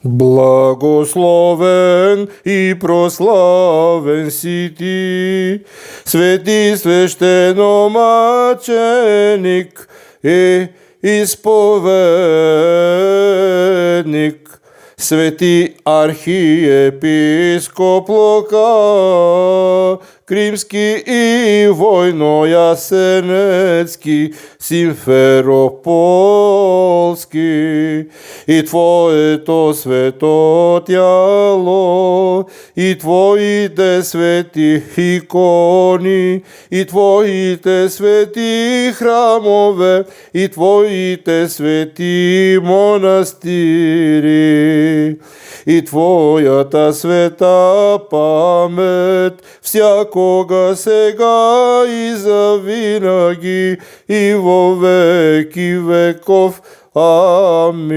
Благословен и прославен си ти, свети свештеномаченик и исповедник, свети архиепископ Лука, Кримски и Војно-Јасенецки, Симферополски, и Твоето свето тјало, и Твоите свети икони, и Твоите свети храмове, и Твоите свети монастири, и Твојата света памет, всякога, сега и завинаги, и во веки веков. Амин.